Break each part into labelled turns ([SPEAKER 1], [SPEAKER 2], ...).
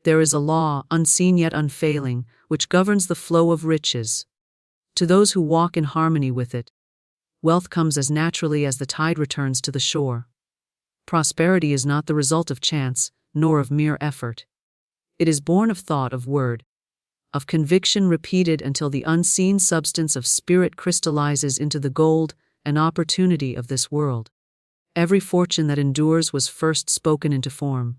[SPEAKER 1] There is a law, unseen yet unfailing, which governs the flow of riches. To those who walk in harmony with it, wealth comes as naturally as the tide returns to the shore. Prosperity is not the result of chance, nor of mere effort. It is born of thought, of word, of conviction repeated until the unseen substance of spirit crystallizes into the gold and opportunity of this world. Every fortune that endures was first spoken into form.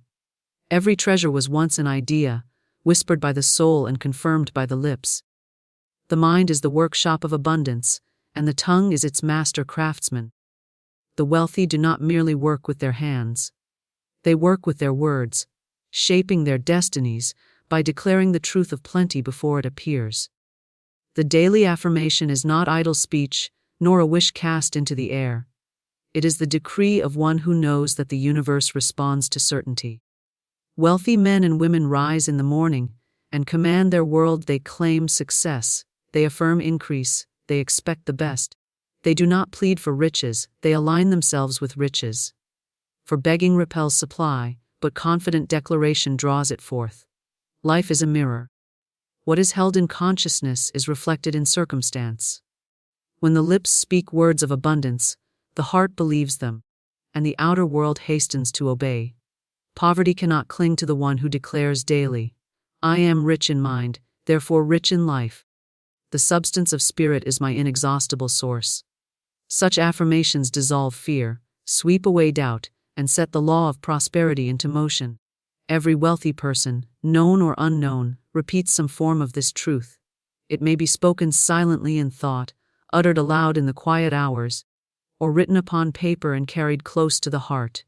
[SPEAKER 1] Every treasure was once an idea, whispered by the soul and confirmed by the lips. The mind is the workshop of abundance, and the tongue is its master craftsman. The wealthy do not merely work with their hands. They work with their words, shaping their destinies by declaring the truth of plenty before it appears. The daily affirmation is not idle speech, nor a wish cast into the air. It is the decree of one who knows that the universe responds to certainty. Wealthy men and women rise in the morning and command their world. They claim success, they affirm increase, they expect the best. They do not plead for riches, they align themselves with riches. For begging repels supply, but confident declaration draws it forth. Life is a mirror. What is held in consciousness is reflected in circumstance. When the lips speak words of abundance, the heart believes them, and the outer world hastens to obey. Poverty cannot cling to the one who declares daily, "I am rich in mind, therefore rich in life. The substance of spirit is my inexhaustible source." Such affirmations dissolve fear, sweep away doubt, and set the law of prosperity into motion. Every wealthy person, known or unknown, repeats some form of this truth. It may be spoken silently in thought, uttered aloud in the quiet hours, or written upon paper and carried close to the heart.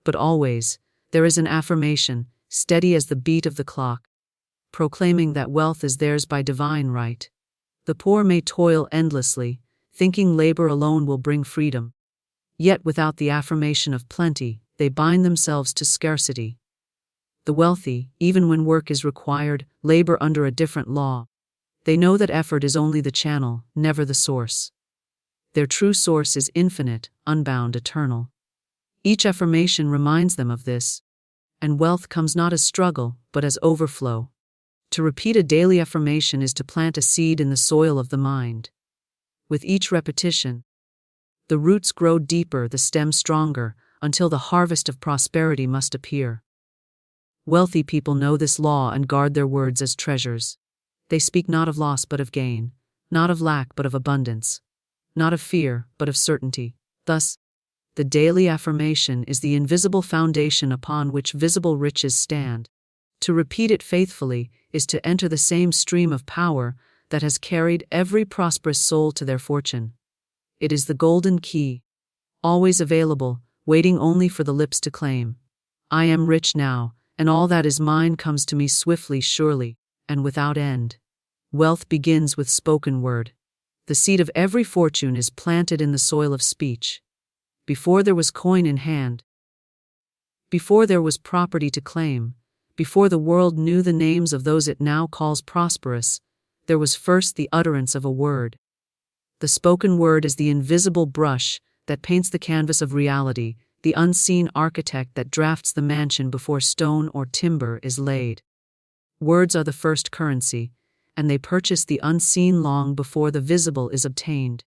[SPEAKER 1] But always, there is an affirmation, steady as the beat of the clock, proclaiming that wealth is theirs by divine right. The poor may toil endlessly, thinking labor alone will bring freedom. Yet without the affirmation of plenty, they bind themselves to scarcity. The wealthy, even when work is required, labor under a different law. They know that effort is only the channel, never the source. Their true source is infinite, unbound, eternal. Each affirmation reminds them of this, and wealth comes not as struggle, but as overflow. To repeat a daily affirmation is to plant a seed in the soil of the mind. With each repetition, the roots grow deeper, the stem stronger, until the harvest of prosperity must appear. Wealthy people know this law and guard their words as treasures. They speak not of loss but of gain, not of lack but of abundance, not of fear but of certainty. Thus, the daily affirmation is the invisible foundation upon which visible riches stand. To repeat it faithfully is to enter the same stream of power that has carried every prosperous soul to their fortune. It is the golden key, always available, waiting only for the lips to claim. I am rich now, and all that is mine comes to me swiftly, surely, and without end. Wealth begins with spoken word. The seed of every fortune is planted in the soil of speech. Before there was coin in hand, before there was property to claim, before the world knew the names of those it now calls prosperous, there was first the utterance of a word. The spoken word is the invisible brush that paints the canvas of reality, the unseen architect that drafts the mansion before stone or timber is laid. Words are the first currency, and they purchase the unseen long before the visible is obtained.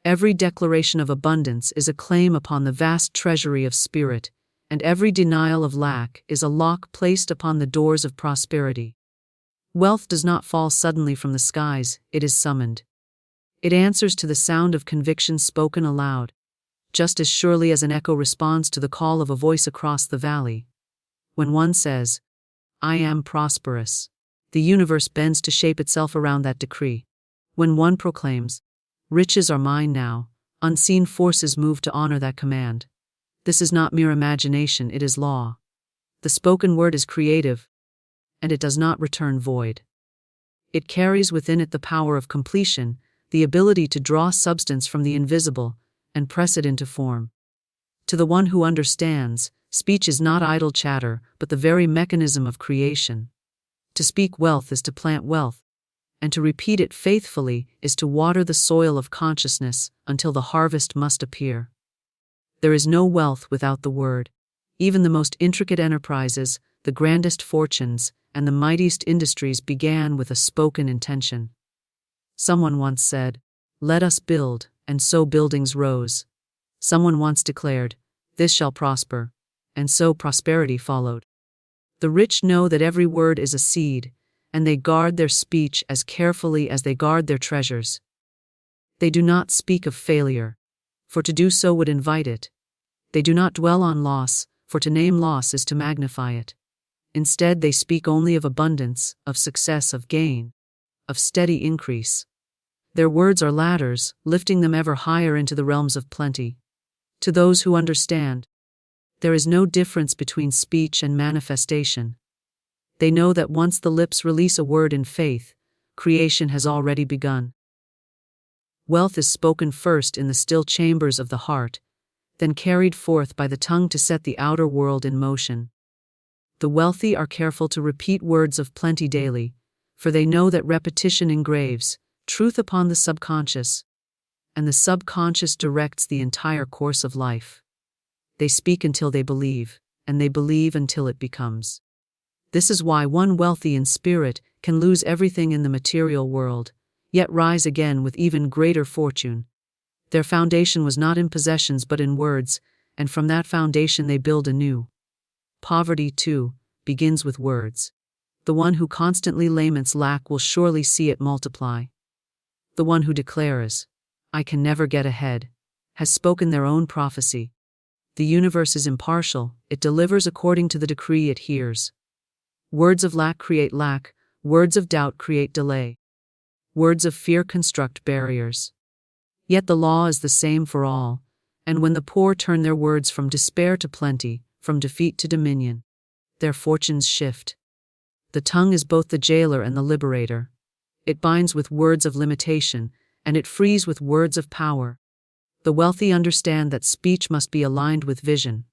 [SPEAKER 1] Every declaration of abundance is a claim upon the vast treasury of spirit, and every denial of lack is a lock placed upon the doors of prosperity. Wealth does not fall suddenly from the skies, it is summoned. It answers to the sound of conviction spoken aloud, just as surely as an echo responds to the call of a voice across the valley. When one says, "I am prosperous," the universe bends to shape itself around that decree. When one proclaims, "Riches are mine now," unseen forces move to honor that command. This is not mere imagination, it is law. The spoken word is creative, and it does not return void. It carries within it the power of completion, the ability to draw substance from the invisible and press it into form. To the one who understands, speech is not idle chatter, but the very mechanism of creation. To speak wealth is to plant wealth, and to repeat it faithfully is to water the soil of consciousness until the harvest must appear. There is no wealth without the word. Even the most intricate enterprises, the grandest fortunes, and the mightiest industries began with a spoken intention. Someone once said, "Let us build," and so buildings rose. Someone once declared, "This shall prosper," and so prosperity followed. The rich know that every word is a seed, and they guard their speech as carefully as they guard their treasures. They do not speak of failure, for to do so would invite it. They do not dwell on loss, for to name loss is to magnify it. Instead, they speak only of abundance, of success, of gain, of steady increase. Their words are ladders, lifting them ever higher into the realms of plenty. To those who understand, there is no difference between speech and manifestation. They know that once the lips release a word in faith, creation has already begun. Wealth is spoken first in the still chambers of the heart, then carried forth by the tongue to set the outer world in motion. The wealthy are careful to repeat words of plenty daily, for they know that repetition engraves truth upon the subconscious, and the subconscious directs the entire course of life. They speak until they believe, and they believe until it becomes. This is why one wealthy in spirit can lose everything in the material world, yet rise again with even greater fortune. Their foundation was not in possessions but in words, and from that foundation they build anew. Poverty, too, begins with words. The one who constantly laments lack will surely see it multiply. The one who declares, "I can never get ahead," has spoken their own prophecy. The universe is impartial, it delivers according to the decree it hears. Words of lack create lack, words of doubt create delay. Words of fear construct barriers. Yet the law is the same for all, and when the poor turn their words from despair to plenty, from defeat to dominion, their fortunes shift. The tongue is both the jailer and the liberator. It binds with words of limitation, and it frees with words of power. The wealthy understand that speech must be aligned with vision.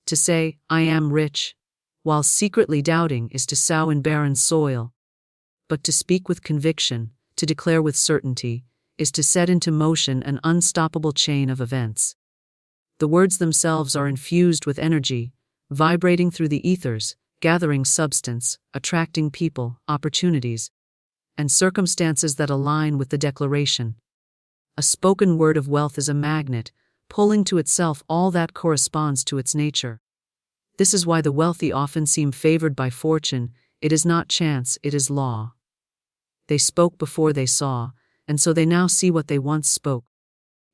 [SPEAKER 1] To say, "I am rich," while secretly doubting, is to sow in barren soil. But to speak with conviction, to declare with certainty, is to set into motion an unstoppable chain of events. The words themselves are infused with energy, vibrating through the ethers, gathering substance, attracting people, opportunities, and circumstances that align with the declaration. A spoken word of wealth is a magnet, pulling to itself all that corresponds to its nature. This is why the wealthy often seem favored by fortune. It is not chance, it is law. They spoke before they saw, and so they now see what they once spoke.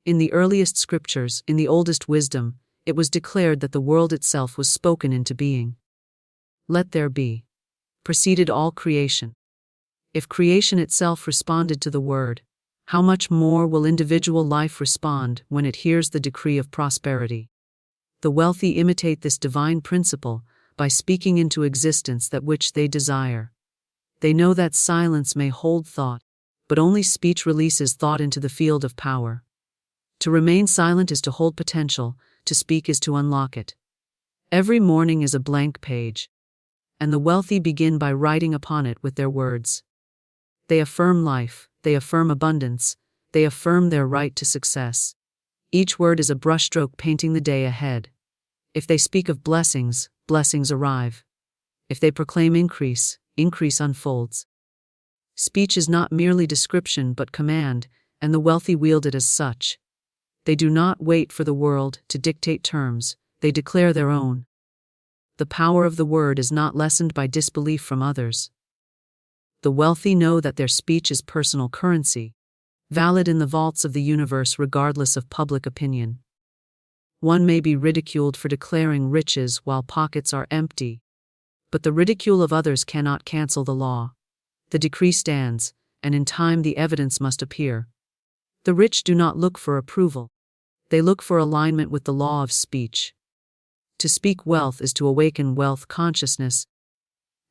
[SPEAKER 1] In the earliest scriptures, in the oldest wisdom, it was declared that the world itself was spoken into being. "Let there be," preceded all creation. If creation itself responded to the word, how much more will individual life respond when it hears the decree of prosperity? The wealthy imitate this divine principle by speaking into existence that which they desire. They know that silence may hold thought, but only speech releases thought into the field of power. To remain silent is to hold potential, to speak is to unlock it. Every morning is a blank page, and the wealthy begin by writing upon it with their words. They affirm life, they affirm abundance, they affirm their right to success. Each word is a brushstroke painting the day ahead. If they speak of blessings, blessings arrive. If they proclaim increase, increase unfolds. Speech is not merely description but command, and the wealthy wield it as such. They do not wait for the world to dictate terms, they declare their own. The power of the word is not lessened by disbelief from others. The wealthy know that their speech is personal currency, valid in the vaults of the universe regardless of public opinion. One may be ridiculed for declaring riches while pockets are empty, but the ridicule of others cannot cancel the law. The decree stands, and in time the evidence must appear. The rich do not look for approval. They look for alignment with the law of speech. To speak wealth is to awaken wealth consciousness,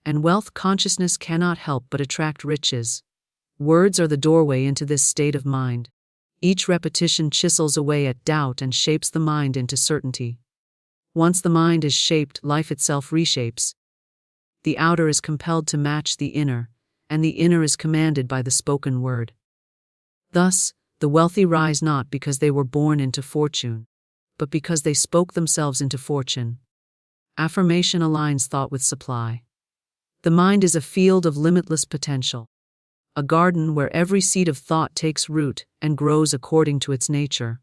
[SPEAKER 1] and wealth consciousness cannot help but attract riches. Words are the doorway into this state of mind. Each repetition chisels away at doubt and shapes the mind into certainty. Once the mind is shaped, life itself reshapes. The outer is compelled to match the inner, and the inner is commanded by the spoken word. Thus, the wealthy rise not because they were born into fortune, but because they spoke themselves into fortune. Affirmation aligns thought with supply. The mind is a field of limitless potential, a garden where every seed of thought takes root and grows according to its nature.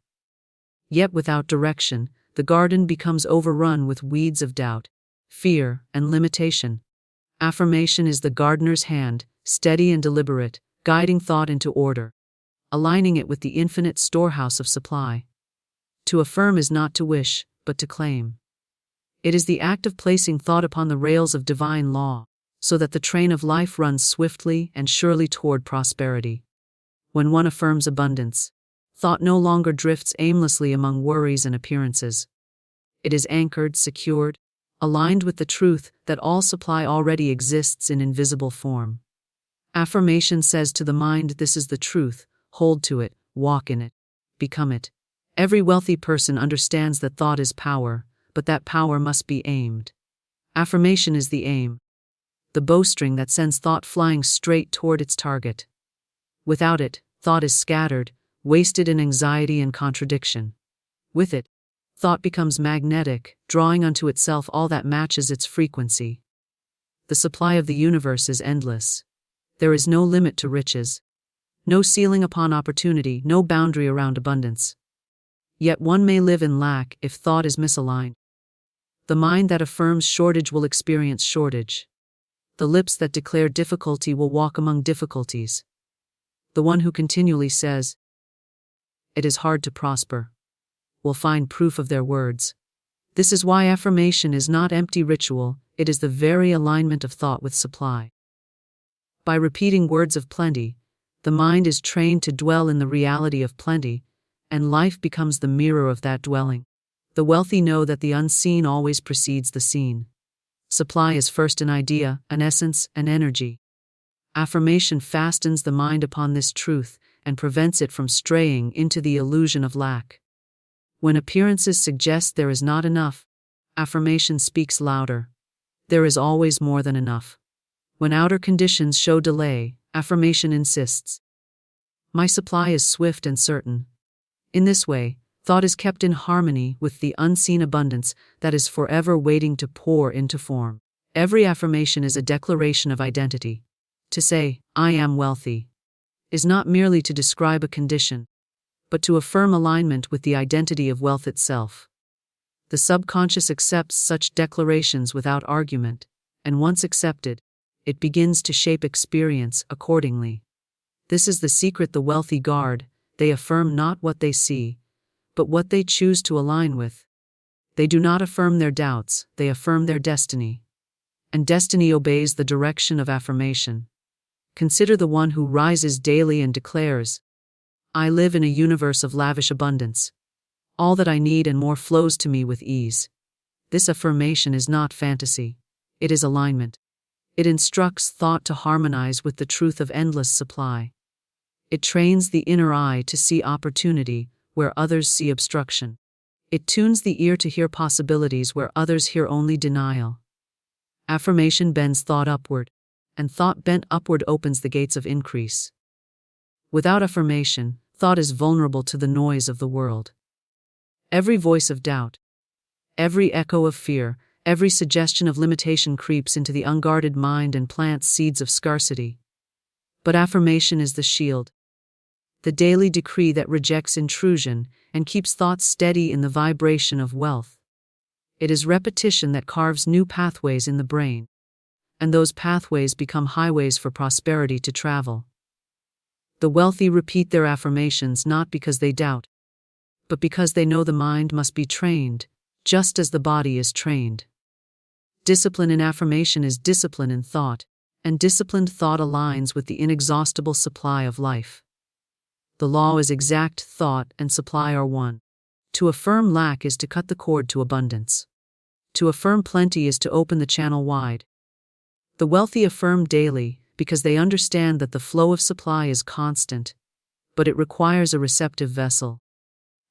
[SPEAKER 1] Yet without direction, the garden becomes overrun with weeds of doubt, fear, and limitation. Affirmation is the gardener's hand, steady and deliberate, guiding thought into order, aligning it with the infinite storehouse of supply. To affirm is not to wish, but to claim. It is the act of placing thought upon the rails of divine law, so that the train of life runs swiftly and surely toward prosperity. When one affirms abundance, thought no longer drifts aimlessly among worries and appearances. It is anchored, secured, aligned with the truth that all supply already exists in invisible form. Affirmation says to the mind, this is the truth, hold to it, walk in it, become it. Every wealthy person understands that thought is power, but that power must be aimed. Affirmation is the aim, the bowstring that sends thought flying straight toward its target. Without it, thought is scattered, wasted in anxiety and contradiction. With it, thought becomes magnetic, drawing unto itself all that matches its frequency. The supply of the universe is endless. There is no limit to riches, no ceiling upon opportunity, no boundary around abundance. Yet one may live in lack if thought is misaligned. The mind that affirms shortage will experience shortage. The lips that declare difficulty will walk among difficulties. The one who continually says, "It is hard to prosper," will find proof of their words. This is why affirmation is not empty ritual, it is the very alignment of thought with supply. By repeating words of plenty, the mind is trained to dwell in the reality of plenty, and life becomes the mirror of that dwelling. The wealthy know that the unseen always precedes the seen. Supply is first an idea, an essence, an energy. Affirmation fastens the mind upon this truth and prevents it from straying into the illusion of lack. When appearances suggest there is not enough, affirmation speaks louder. There is always more than enough. When outer conditions show delay, affirmation insists, "My supply is swift and certain." In this way, thought is kept in harmony with the unseen abundance that is forever waiting to pour into form. Every affirmation is a declaration of identity. To say, "I am wealthy," is not merely to describe a condition, but to affirm alignment with the identity of wealth itself. The subconscious accepts such declarations without argument, and once accepted, it begins to shape experience accordingly. This is the secret the wealthy guard. They affirm not what they see, but what they choose to align with. They do not affirm their doubts, they affirm their destiny. And destiny obeys the direction of affirmation. Consider the one who rises daily and declares, "I live in a universe of lavish abundance. All that I need and more flows to me with ease." This affirmation is not fantasy, it is alignment. It instructs thought to harmonize with the truth of endless supply. It trains the inner eye to see opportunity where others see obstruction. It tunes the ear to hear possibilities where others hear only denial. Affirmation bends thought upward, and thought bent upward opens the gates of increase. Without affirmation, thought is vulnerable to the noise of the world. Every voice of doubt, every echo of fear, every suggestion of limitation creeps into the unguarded mind and plants seeds of scarcity. But affirmation is the shield, the daily decree that rejects intrusion and keeps thoughts steady in the vibration of wealth. It is repetition that carves new pathways in the brain, and those pathways become highways for prosperity to travel. The wealthy repeat their affirmations not because they doubt, but because they know the mind must be trained, just as the body is trained. Discipline in affirmation is discipline in thought, and disciplined thought aligns with the inexhaustible supply of life. The law is exact, thought and supply are one. To affirm lack is to cut the cord to abundance. To affirm plenty is to open the channel wide. The wealthy affirm daily because they understand that the flow of supply is constant, but it requires a receptive vessel.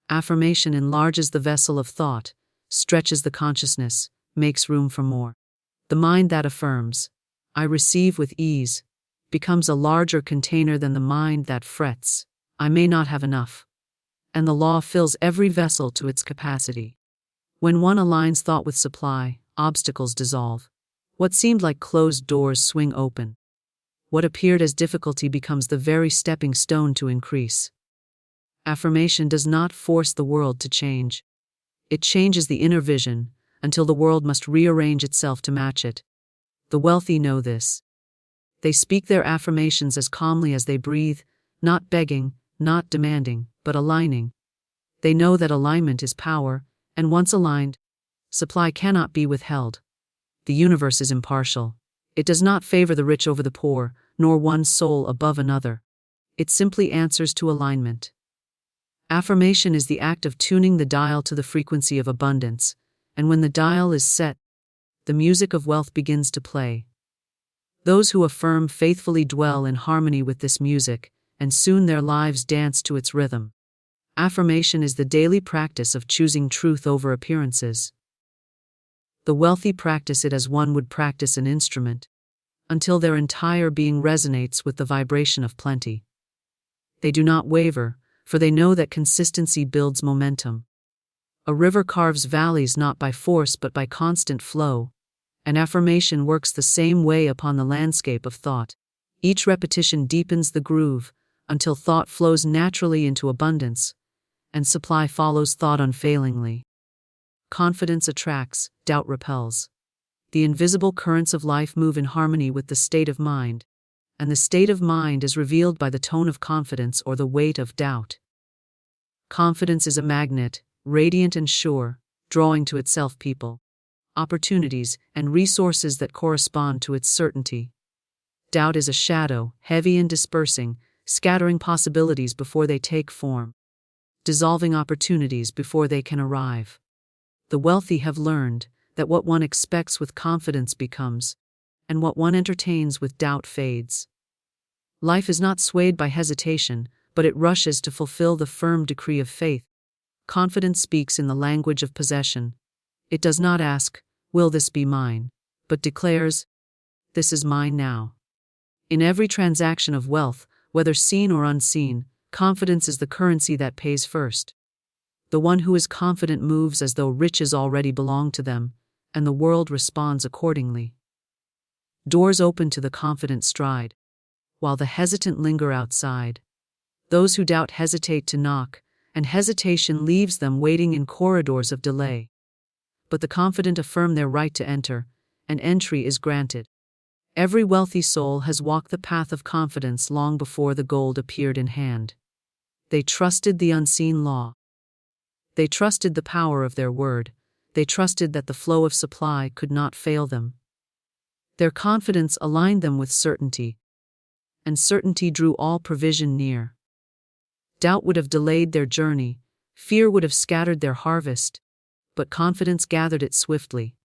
[SPEAKER 1] Affirmation enlarges the vessel of thought, stretches the consciousness, makes room for more. The mind that affirms, "I receive with ease," becomes a larger container than the mind that frets, "I may not have enough." And the law fills every vessel to its capacity. When one aligns thought with supply, Obstacles dissolve. What seemed like closed doors swing open. What appeared as difficulty becomes the very stepping stone to increase. Affirmation does not force the world to change. It changes the inner vision, until the world must rearrange itself to match it. The wealthy know this. They speak their affirmations as calmly as they breathe, not begging, not demanding, but aligning. They know that alignment is power, and once aligned, supply cannot be withheld. The universe is impartial. It does not favor the rich over the poor, nor one soul above another. It simply answers to alignment. Affirmation is the act of tuning the dial to the frequency of abundance, and when the dial is set, the music of wealth begins to play. Those who affirm faithfully dwell in harmony with this music, and soon their lives dance to its rhythm. Affirmation is the daily practice of choosing truth over appearances. The wealthy practice it as one would practice an instrument, until their entire being resonates with the vibration of plenty. They do not waver, for they know that consistency builds momentum. A river carves valleys not by force but by constant flow. An affirmation works the same way upon the landscape of thought. Each repetition deepens the groove, until thought flows naturally into abundance, and supply follows thought unfailingly. Confidence attracts, doubt repels. The invisible currents of life move in harmony with the state of mind, and the state of mind is revealed by the tone of confidence or the weight of doubt. Confidence is a magnet, radiant and sure, drawing to itself people, opportunities, and resources that correspond to its certainty. Doubt is a shadow, heavy and dispersing, scattering possibilities before they take form, dissolving opportunities before they can arrive. The wealthy have learned that what one expects with confidence becomes, and what one entertains with doubt fades. Life is not swayed by hesitation, but it rushes to fulfill the firm decree of faith. Confidence speaks in the language of possession. It does not ask, "Will this be mine?" but declares, "This is mine now." In every transaction of wealth, whether seen or unseen, confidence is the currency that pays first. The one who is confident moves as though riches already belong to them, and the world responds accordingly. Doors open to the confident stride, while the hesitant linger outside. Those who doubt hesitate to knock, and hesitation leaves them waiting in corridors of delay. But the confident affirm their right to enter, and entry is granted. Every wealthy soul has walked the path of confidence long before the gold appeared in hand. They trusted the unseen law. They trusted the power of their word. They trusted that the flow of supply could not fail them. Their confidence aligned them with certainty, and certainty drew all provision near. Doubt would have delayed their journey, fear would have scattered their harvest, but confidence gathered it swiftly.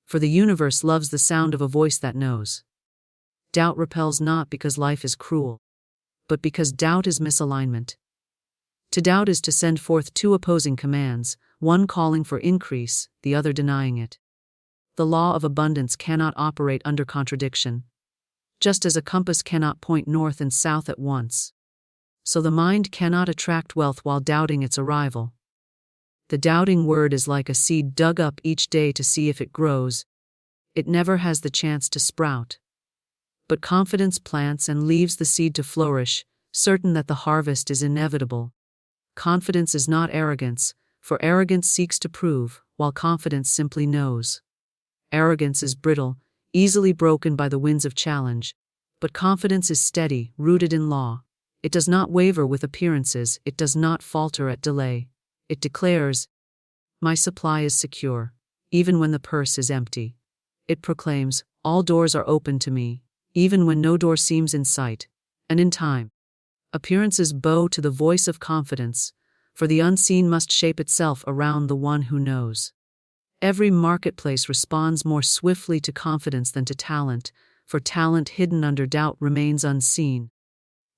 [SPEAKER 1] For the universe loves the sound of a voice that knows. Doubt repels not because life is cruel, but because doubt is misalignment. To doubt is to send forth two opposing commands, one calling for increase, the other denying it. The law of abundance cannot operate under contradiction, just as a compass cannot point north and south at once. So the mind cannot attract wealth while doubting its arrival. The doubting word is like a seed dug up each day to see if it grows. It never has the chance to sprout. But confidence plants and leaves the seed to flourish, certain that the harvest is inevitable. Confidence is not arrogance, for arrogance seeks to prove, while confidence simply knows. Arrogance is brittle, easily broken by the winds of challenge, but confidence is steady, rooted in law. It does not waver with appearances, it does not falter at delay. It declares, "My supply is secure, even when the purse is empty." It proclaims, "All doors are open to me, even when no door seems in sight." And in time, appearances bow to the voice of confidence, for the unseen must shape itself around the one who knows. Every marketplace responds more swiftly to confidence than to talent, for talent hidden under doubt remains unseen,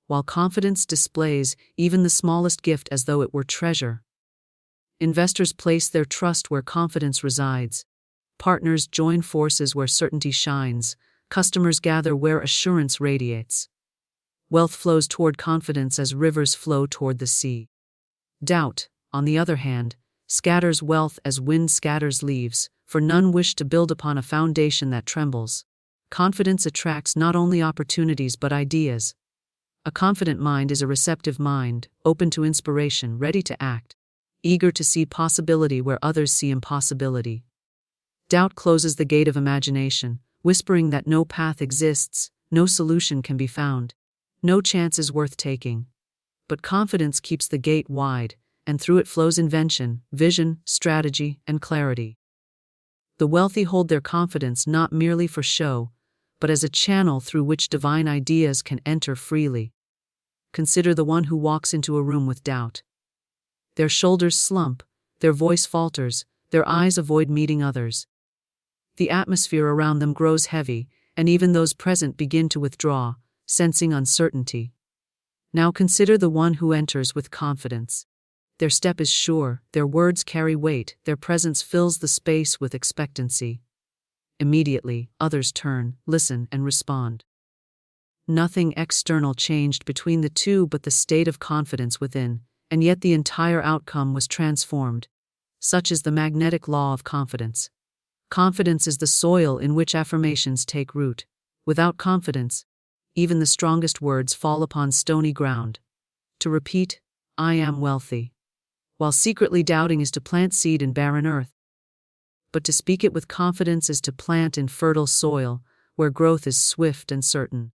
[SPEAKER 1] while confidence displays even the smallest gift as though it were treasure. Investors place their trust where confidence resides. Partners join forces where certainty shines. Customers gather where assurance radiates. Wealth flows toward confidence as rivers flow toward the sea. Doubt, on the other hand, scatters wealth as wind scatters leaves, for none wish to build upon a foundation that trembles. Confidence attracts not only opportunities but ideas. A confident mind is a receptive mind, open to inspiration, ready to act, eager to see possibility where others see impossibility. Doubt closes the gate of imagination, whispering that no path exists, no solution can be found, no chance is worth taking. But confidence keeps the gate wide, and through it flows invention, vision, strategy, and clarity. The wealthy hold their confidence not merely for show, but as a channel through which divine ideas can enter freely. Consider the one who walks into a room with doubt. Their shoulders slump, their voice falters, their eyes avoid meeting others. The atmosphere around them grows heavy, and even those present begin to withdraw, sensing uncertainty. Now consider the one who enters with confidence. Their step is sure, their words carry weight, their presence fills the space with expectancy. Immediately, others turn, listen, and respond. Nothing external changed between the two but the state of confidence within, and yet the entire outcome was transformed. Such is the magnetic law of confidence. Confidence is the soil in which affirmations take root. Without confidence, even the strongest words fall upon stony ground. To repeat, "I am wealthy," while secretly doubting, is to plant seed in barren earth. But to speak it with confidence is to plant in fertile soil, where growth is swift and certain.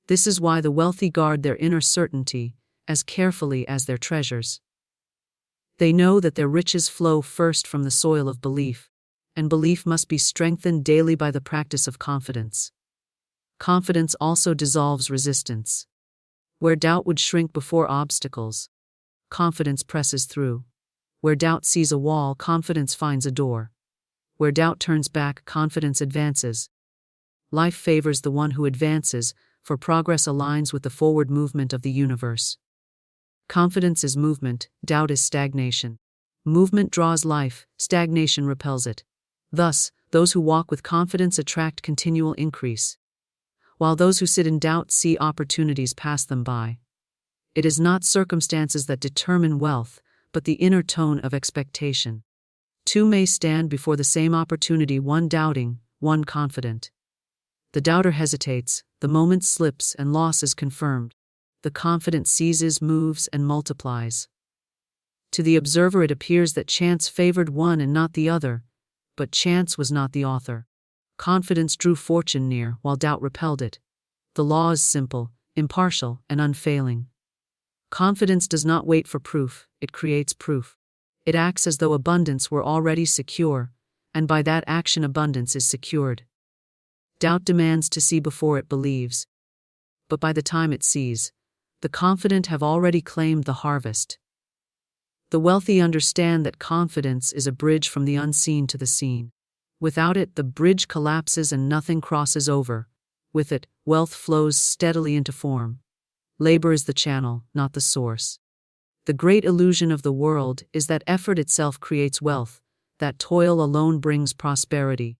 [SPEAKER 1] This is why the wealthy guard their inner certainty as carefully as their treasures. They know that their riches flow first from the soil of belief, and belief must be strengthened daily by the practice of confidence. Confidence also dissolves resistance. Where doubt would shrink before obstacles, confidence presses through. Where doubt sees a wall, confidence finds a door. Where doubt turns back, confidence advances. Life favors the one who advances, for progress aligns with the forward movement of the universe. Confidence is movement, doubt is stagnation. Movement draws life, stagnation repels it. Thus, those who walk with confidence attract continual increase, while those who sit in doubt see opportunities pass them by. It is not circumstances that determine wealth, but the inner tone of expectation. Two may stand before the same opportunity, one doubting, one confident. The doubter hesitates, the moment slips and loss is confirmed. The confident seizes, moves, and multiplies. To the observer it appears that chance favored one and not the other, but chance was not the author. Confidence drew fortune near, while doubt repelled it. The law is simple, impartial, and unfailing. Confidence does not wait for proof, it creates proof. It acts as though abundance were already secure, and by that action abundance is secured. Doubt demands to see before it believes. But by the time it sees, the confident have already claimed the harvest. The wealthy understand that confidence is a bridge from the unseen to the seen. Without it, the bridge collapses and nothing crosses over. With it, wealth flows steadily into form. Labor is the channel, not the source. The great illusion of the world is that effort itself creates wealth, that toil alone brings prosperity,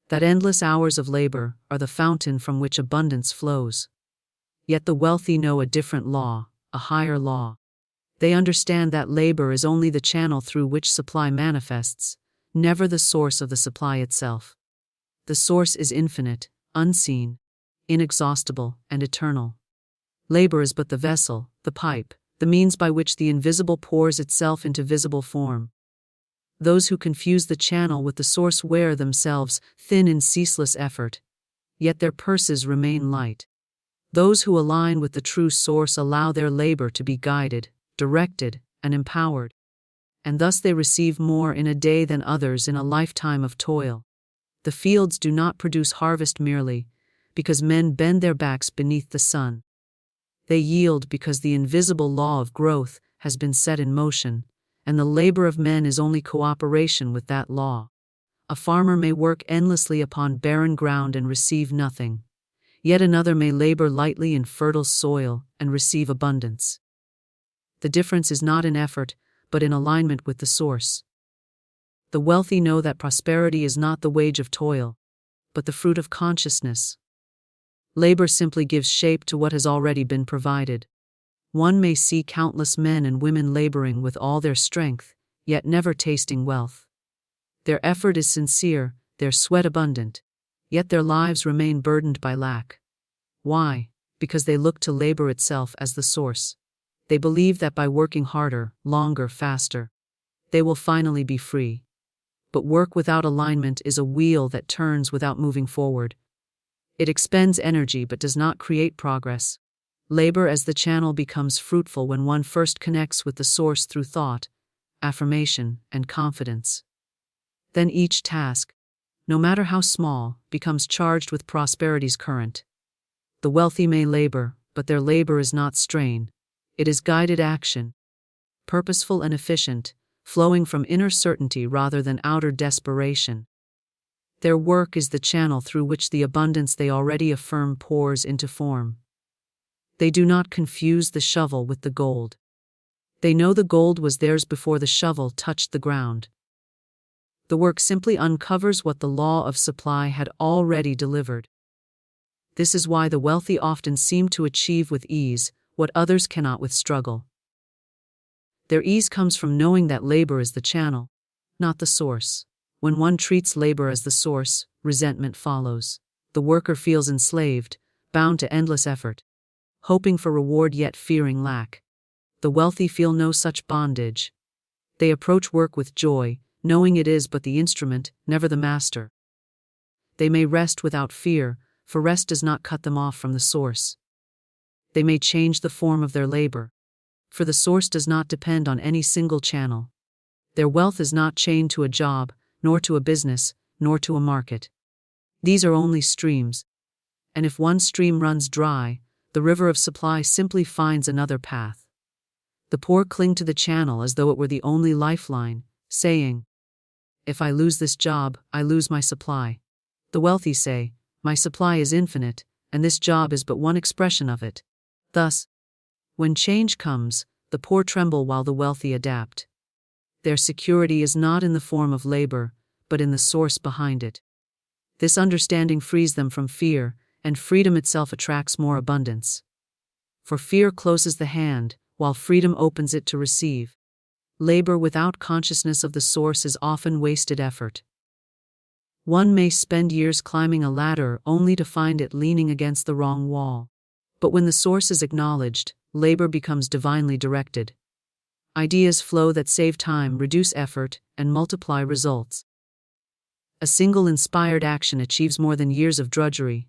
[SPEAKER 1] that endless hours of labor are the fountain from which abundance flows. Yet the wealthy know a different law, a higher law. They understand that labor is only the channel through which supply manifests, never the source of the supply itself. The source is infinite, unseen, inexhaustible, and eternal. Labor is but the vessel, the pipe, the means by which the invisible pours itself into visible form. Those who confuse the channel with the source wear themselves thin in ceaseless effort, yet their purses remain light. Those who align with the true source allow their labor to be guided, directed, and empowered, and thus they receive more in a day than others in a lifetime of toil. The fields do not produce harvest merely because men bend their backs beneath the sun. They yield because the invisible law of growth has been set in motion, and the labor of men is only cooperation with that law. A farmer may work endlessly upon barren ground and receive nothing. Yet another may labor lightly in fertile soil and receive abundance. The difference is not in effort, but in alignment with the source. The wealthy know that prosperity is not the wage of toil, but the fruit of consciousness. Labor simply gives shape to what has already been provided. One may see countless men and women laboring with all their strength, yet never tasting wealth. Their effort is sincere, their sweat abundant, yet their lives remain burdened by lack. Why? Because they look to labor itself as the source. They believe that by working harder, longer, faster, they will finally be free. But work without alignment is a wheel that turns without moving forward. It expends energy but does not create progress. Labor as the channel becomes fruitful when one first connects with the source through thought, affirmation, and confidence. Then each task, no matter how small, becomes charged with prosperity's current. The wealthy may labor, but their labor is not strain. It is guided action, purposeful and efficient, flowing from inner certainty rather than outer desperation. Their work is the channel through which the abundance they already affirm pours into form. They do not confuse the shovel with the gold. They know the gold was theirs before the shovel touched the ground. The work simply uncovers what the law of supply had already delivered. This is why the wealthy often seem to achieve with ease what others cannot with struggle. Their ease comes from knowing that labor is the channel, not the source. When one treats labor as the source, resentment follows. The worker feels enslaved, bound to endless effort, hoping for reward yet fearing lack. The wealthy feel no such bondage. They approach work with joy, knowing it is but the instrument, never the master. They may rest without fear, for rest does not cut them off from the source. They may change the form of their labor, for the source does not depend on any single channel. Their wealth is not chained to a job, nor to a business, nor to a market. These are only streams, and if one stream runs dry, the river of supply simply finds another path. The poor cling to the channel as though it were the only lifeline, saying, "If I lose this job, I lose my supply." The wealthy say, "My supply is infinite, and this job is but one expression of it." Thus, when change comes, the poor tremble while the wealthy adapt. Their security is not in the form of labor, but in the source behind it. This understanding frees them from fear, and freedom itself attracts more abundance. For fear closes the hand, while freedom opens it to receive. Labor without consciousness of the source is often wasted effort. One may spend years climbing a ladder only to find it leaning against the wrong wall. But when the source is acknowledged, labor becomes divinely directed. Ideas flow that save time, reduce effort, and multiply results. A single inspired action achieves more than years of drudgery.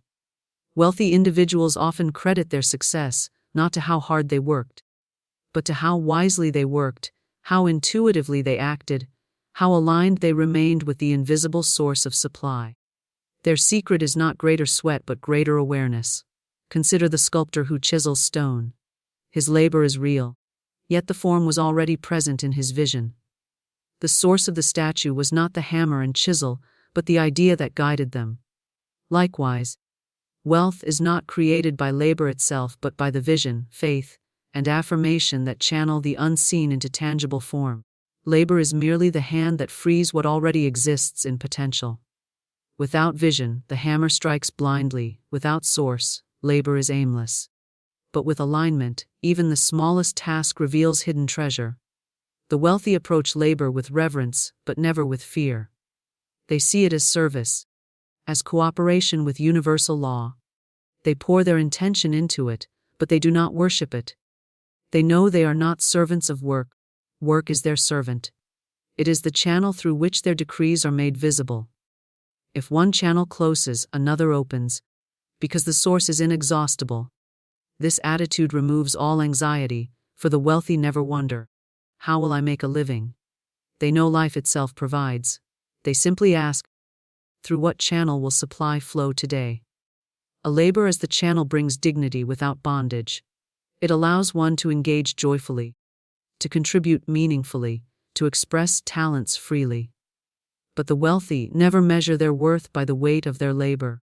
[SPEAKER 1] Wealthy individuals often credit their success, not to how hard they worked, but to how wisely they worked, how intuitively they acted, how aligned they remained with the invisible source of supply. Their secret is not greater sweat but greater awareness. Consider the sculptor who chisels stone. His labor is real, yet the form was already present in his vision. The source of the statue was not the hammer and chisel, but the idea that guided them. Likewise, wealth is not created by labor itself but by the vision, faith, and affirmation that channel the unseen into tangible form. Labor is merely the hand that frees what already exists in potential. Without vision, the hammer strikes blindly. Without source, labor is aimless. But with alignment, even the smallest task reveals hidden treasure. The wealthy approach labor with reverence, but never with fear. They see it as service, as cooperation with universal law. They pour their intention into it, but they do not worship it. They know they are not servants of work. Work is their servant. It is the channel through which their decrees are made visible. If one channel closes, another opens, because the source is inexhaustible. This attitude removes all anxiety, for the wealthy never wonder, "How will I make a living?" They know life itself provides. They simply ask, "Through what channel will supply flow today?" A labor as the channel brings dignity without bondage. It allows one to engage joyfully, to contribute meaningfully, to express talents freely. But the wealthy never measure their worth by the weight of their labor,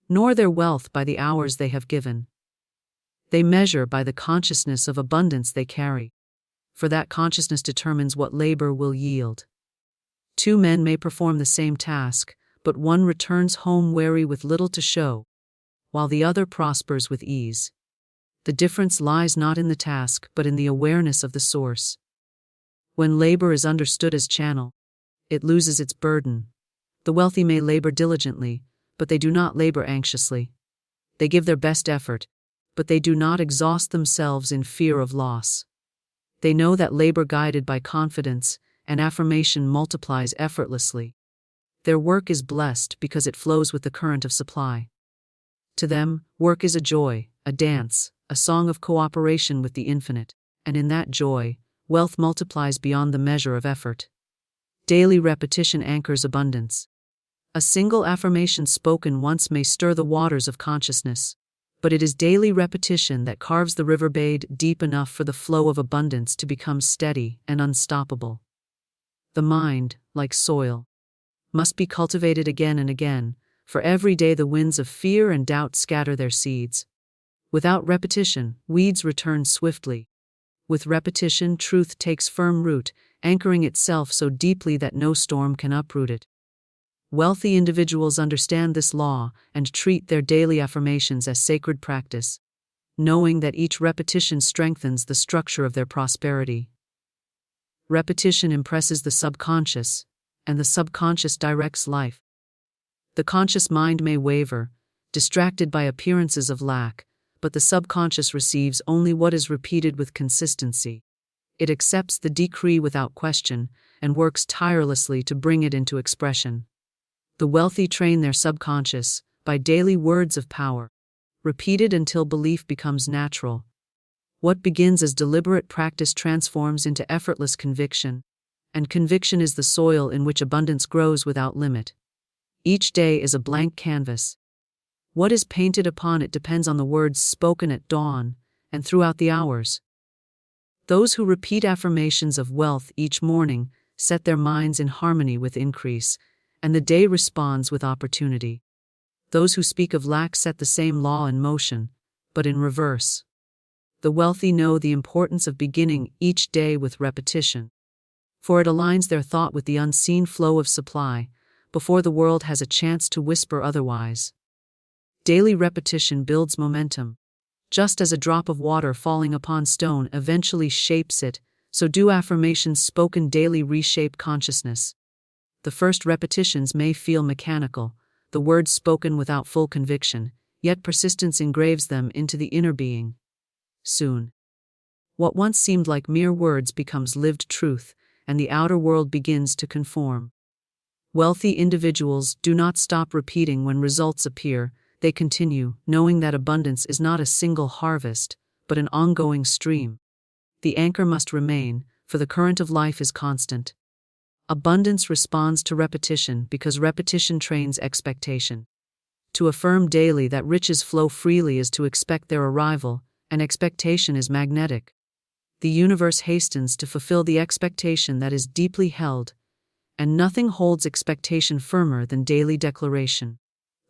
[SPEAKER 1] nor their wealth by the hours they have given. They measure by the consciousness of abundance they carry, for that consciousness determines what labor will yield. Two men may perform the same task, but one returns home weary with little to show, while the other prospers with ease. The difference lies not in the task, but in the awareness of the source. When labor is understood as channel, it loses its burden. The wealthy may labor diligently, but they do not labor anxiously. They give their best effort, but they do not exhaust themselves in fear of loss. They know that labor guided by confidence and affirmation multiplies effortlessly. Their work is blessed because it flows with the current of supply. To them, work is a joy, a dance, a song of cooperation with the infinite, and in that joy, wealth multiplies beyond the measure of effort. Daily repetition anchors abundance. A single affirmation spoken once may stir the waters of consciousness, but it is daily repetition that carves the riverbed deep enough for the flow of abundance to become steady and unstoppable. The mind, like soil, must be cultivated again and again, for every day the winds of fear and doubt scatter their seeds. Without repetition, weeds return swiftly. With repetition, truth takes firm root, anchoring itself so deeply that no storm can uproot it. Wealthy individuals understand this law and treat their daily affirmations as sacred practice, knowing that each repetition strengthens the structure of their prosperity. Repetition impresses the subconscious, and the subconscious directs life. The conscious mind may waver, distracted by appearances of lack, but the subconscious receives only what is repeated with consistency. It accepts the decree without question and works tirelessly to bring it into expression. The wealthy train their subconscious by daily words of power, repeated until belief becomes natural. What begins as deliberate practice transforms into effortless conviction, and conviction is the soil in which abundance grows without limit. Each day is a blank canvas. What is painted upon it depends on the words spoken at dawn and throughout the hours. Those who repeat affirmations of wealth each morning set their minds in harmony with increase, and the day responds with opportunity. Those who speak of lack set the same law in motion, but in reverse. The wealthy know the importance of beginning each day with repetition, for it aligns their thought with the unseen flow of supply, before the world has a chance to whisper otherwise. Daily repetition builds momentum. Just as a drop of water falling upon stone eventually shapes it, so do affirmations spoken daily reshape consciousness. The first repetitions may feel mechanical, the words spoken without full conviction, yet persistence engraves them into the inner being. Soon, what once seemed like mere words becomes lived truth, and the outer world begins to conform. Wealthy individuals do not stop repeating when results appear. They continue, knowing that abundance is not a single harvest, but an ongoing stream. The anchor must remain, for the current of life is constant. Abundance responds to repetition because repetition trains expectation. To affirm daily that riches flow freely is to expect their arrival, and expectation is magnetic. The universe hastens to fulfill the expectation that is deeply held, and nothing holds expectation firmer than daily declaration.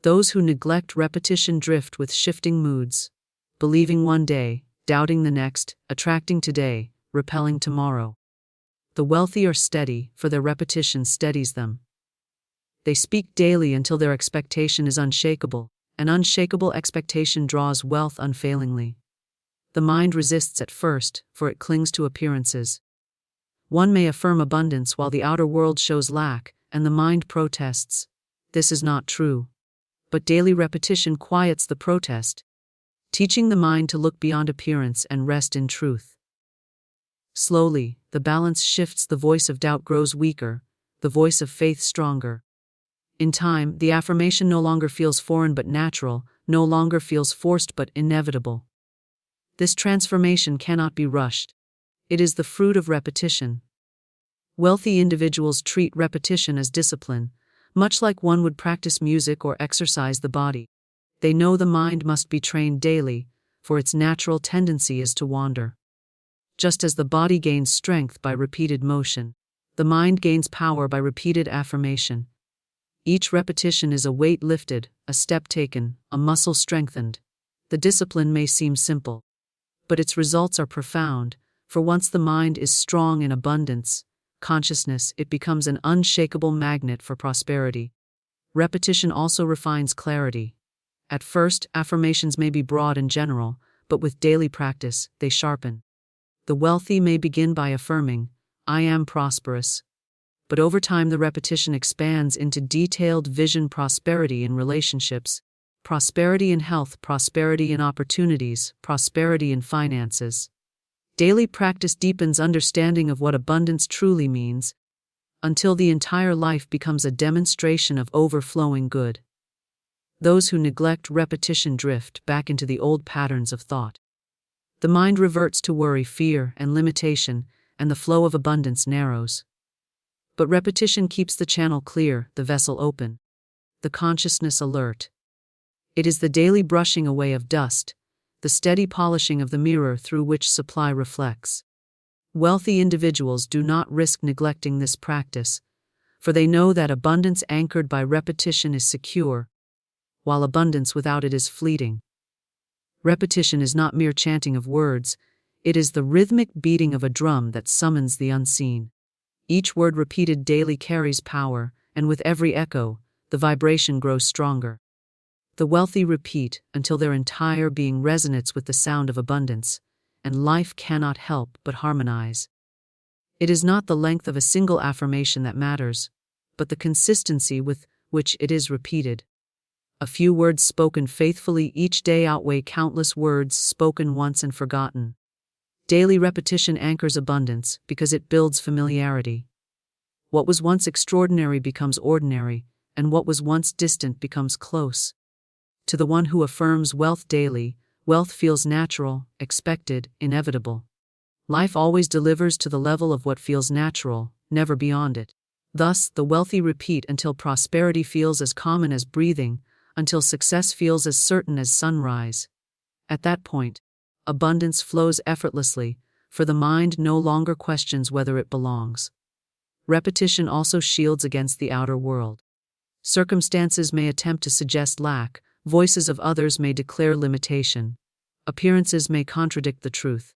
[SPEAKER 1] Those who neglect repetition drift with shifting moods, believing one day, doubting the next, attracting today, repelling tomorrow. The wealthy are steady, for their repetition steadies them. They speak daily until their expectation is unshakable. An unshakable expectation draws wealth unfailingly. The mind resists at first, for it clings to appearances. One may affirm abundance while the outer world shows lack, and the mind protests. This is not true. But daily repetition quiets the protest, teaching the mind to look beyond appearance and rest in truth. Slowly, the balance shifts, the voice of doubt grows weaker, the voice of faith stronger. In time, the affirmation no longer feels foreign but natural, no longer feels forced but inevitable. This transformation cannot be rushed. It is the fruit of repetition. Wealthy individuals treat repetition as discipline, much like one would practice music or exercise the body. They know the mind must be trained daily, for its natural tendency is to wander. Just as the body gains strength by repeated motion, the mind gains power by repeated affirmation. Each repetition is a weight lifted, a step taken, a muscle strengthened. The discipline may seem simple, but its results are profound, for once the mind is strong in abundance, consciousness, it becomes an unshakable magnet for prosperity. Repetition also refines clarity. At first, affirmations may be broad and general, but with daily practice, they sharpen. The wealthy may begin by affirming, "I am prosperous." But over time, the repetition expands into detailed vision: prosperity in relationships, prosperity in health, prosperity in opportunities, prosperity in finances. Daily practice deepens understanding of what abundance truly means, until the entire life becomes a demonstration of overflowing good. Those who neglect repetition drift back into the old patterns of thought. The mind reverts to worry, fear, and limitation, and the flow of abundance narrows. But repetition keeps the channel clear, the vessel open, the consciousness alert. It is the daily brushing away of dust, the steady polishing of the mirror through which supply reflects. Wealthy individuals do not risk neglecting this practice, for they know that abundance anchored by repetition is secure, while abundance without it is fleeting. Repetition is not mere chanting of words, it is the rhythmic beating of a drum that summons the unseen. Each word repeated daily carries power, and with every echo, the vibration grows stronger. The wealthy repeat until their entire being resonates with the sound of abundance, and life cannot help but harmonize. It is not the length of a single affirmation that matters, but the consistency with which it is repeated. A few words spoken faithfully each day outweigh countless words spoken once and forgotten. Daily repetition anchors abundance because it builds familiarity. What was once extraordinary becomes ordinary, and what was once distant becomes close. To the one who affirms wealth daily, wealth feels natural, expected, inevitable. Life always delivers to the level of what feels natural, never beyond it. Thus, the wealthy repeat until prosperity feels as common as breathing, until success feels as certain as sunrise. At that point, abundance flows effortlessly, for the mind no longer questions whether it belongs. Repetition also shields against the outer world. Circumstances may attempt to suggest lack, voices of others may declare limitation, appearances may contradict the truth.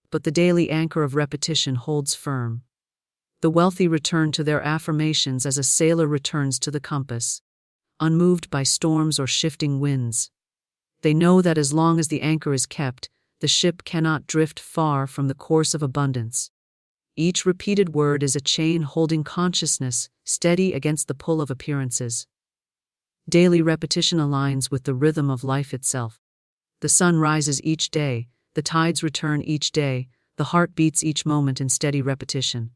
[SPEAKER 1] But the daily anchor of repetition holds firm. The wealthy return to their affirmations as a sailor returns to the compass, unmoved by storms or shifting winds. They know that as long as the anchor is kept, the ship cannot drift far from the course of abundance. Each repeated word is a chain holding consciousness steady against the pull of appearances. Daily repetition aligns with the rhythm of life itself. The sun rises each day, the tides return each day, the heart beats each moment in steady repetition.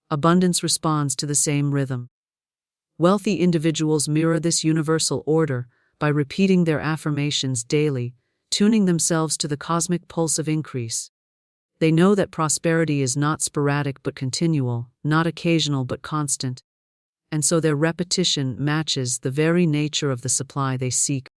[SPEAKER 1] Abundance responds to the same rhythm. Wealthy individuals mirror this universal order by repeating their affirmations daily, tuning themselves to the cosmic pulse of increase. They know that prosperity is not sporadic but continual, not occasional but constant, and so their repetition matches the very nature of the supply they seek.